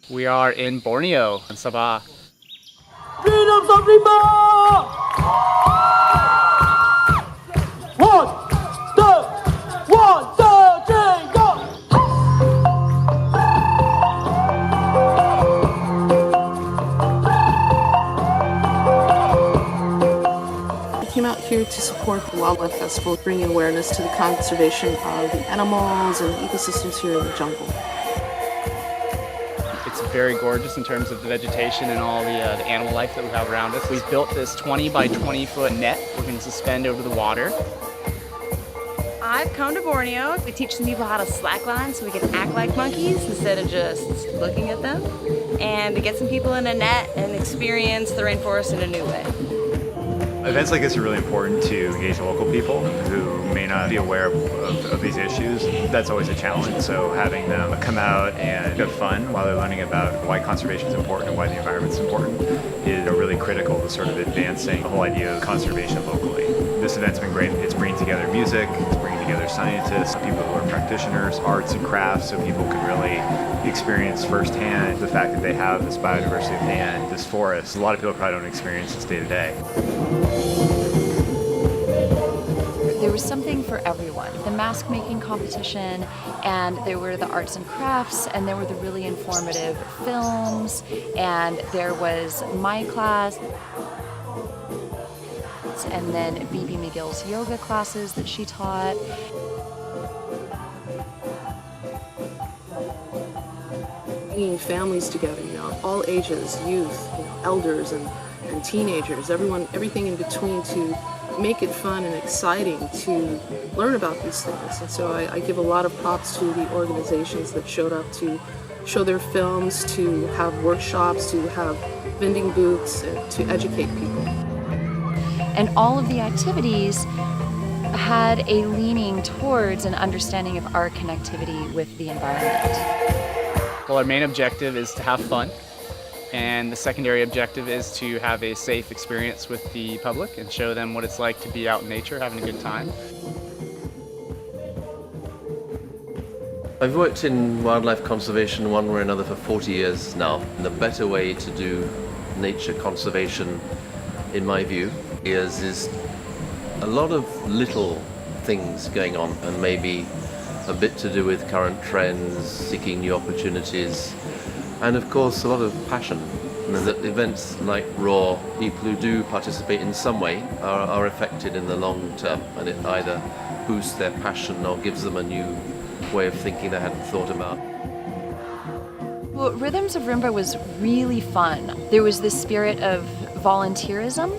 We are in Borneo, in Sabah. Freedom of Rimba! One, two, three, go! We came out here to support the Wildlife Festival, bringing awareness to the conservation of the animals and the ecosystems here in the jungle. It's very gorgeous in terms of the vegetation and all the animal life that we have around us. We've built this 20 by 20 foot net we're going to suspend over the water. I've come to Borneo. We teach some people how to slackline so we can act like monkeys instead of just looking at them, and to get some people in a net and experience the rainforest in a new way. Events like this are really important to engage local people who may not be aware of these issues. That's always a challenge, so having them come out and have fun while they're learning about why conservation is important and why the environment is important is really critical to sort of advancing the whole idea of conservation locally. This event's been great. It's bringing together music, it's bringing together scientists, people who are practitioners, arts and crafts, so people can really experience firsthand the fact that they have this biodiversity of land, this forest. A lot of people probably don't experience this day to day. There was something for everyone. The mask making competition, and there were the arts and crafts, and there were the really informative films, and there was my class, and then BB McGill's yoga classes that she taught. Bringing families together, all ages, youth, elders and teenagers, everything in between, to make it fun and exciting to learn about these things. And so I give a lot of props to the organizations that showed up to show their films, to have workshops, to have vending booths, and to educate people. And all of the activities had a leaning towards an understanding of our connectivity with the environment. Well, our main objective is to have fun, and the secondary objective is to have a safe experience with the public and show them what it's like to be out in nature, having a good time. I've worked in wildlife conservation one way or another for 40 years now. And the better way to do nature conservation, in my view, is a lot of little things going on, and maybe a bit to do with current trends, seeking new opportunities, and of course a lot of passion. And that events like RoR, people who do participate in some way are affected in the long term, and it either boosts their passion or gives them a new way of thinking they hadn't thought about. Well, Rhythms of Rimba was really fun. There was this spirit of volunteerism,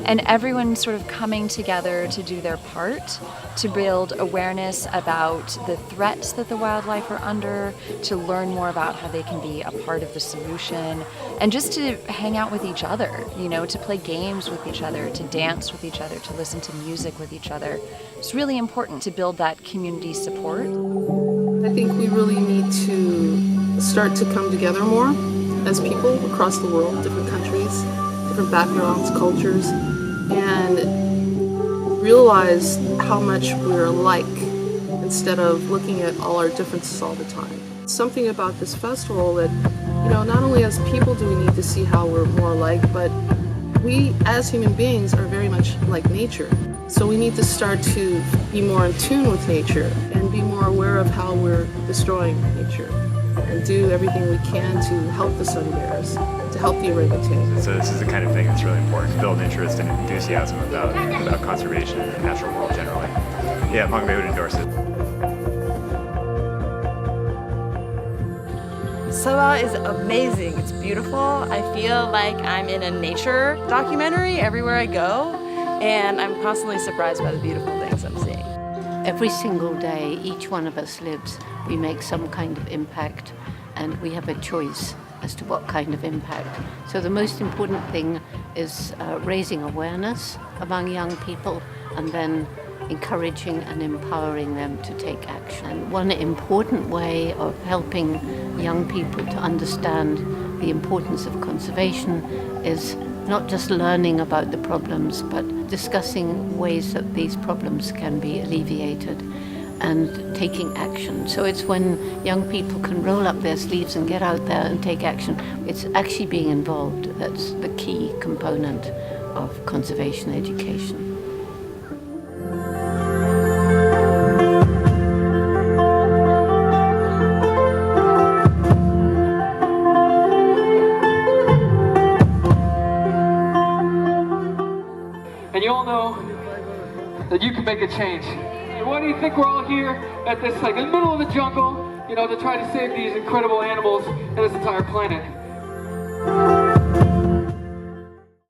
and everyone sort of coming together to do their part, to build awareness about the threats that the wildlife are under, to learn more about how they can be a part of the solution, and just to hang out with each other, to play games with each other, to dance with each other, to listen to music with each other. It's really important to build that community support. I think we really need to start to come together more as people across the world, different countries, different backgrounds, cultures, and realize how much we're alike instead of looking at all our differences all the time. Something about this festival that, not only as people do we need to see how we're more alike, but we as human beings are very much like nature. So we need to start to be more in tune with nature and be more aware of how we're destroying nature, and do everything we can to help the sun bears, to help the orangutan. So this is the kind of thing that's really important to build interest and enthusiasm about conservation and the natural world generally. Yeah, Mongbe would endorse it. Sabah is amazing. It's beautiful. I feel like I'm in a nature documentary everywhere I go, and I'm constantly surprised by the beautiful things I'm seeing. Every single day, each one of us lives, we make some kind of impact, and we have a choice as to what kind of impact. So the most important thing is raising awareness among young people, and then encouraging and empowering them to take action. And one important way of helping young people to understand the importance of conservation is not just learning about the problems, but discussing ways that these problems can be alleviated. and taking action. So it's when young people can roll up their sleeves and get out there and take action. It's actually being involved. That's the key component of conservation education. And you all know that you can make a change. Why do you think we're all here at this, like, in the middle of the jungle, you know, to try to save these incredible animals and this entire planet?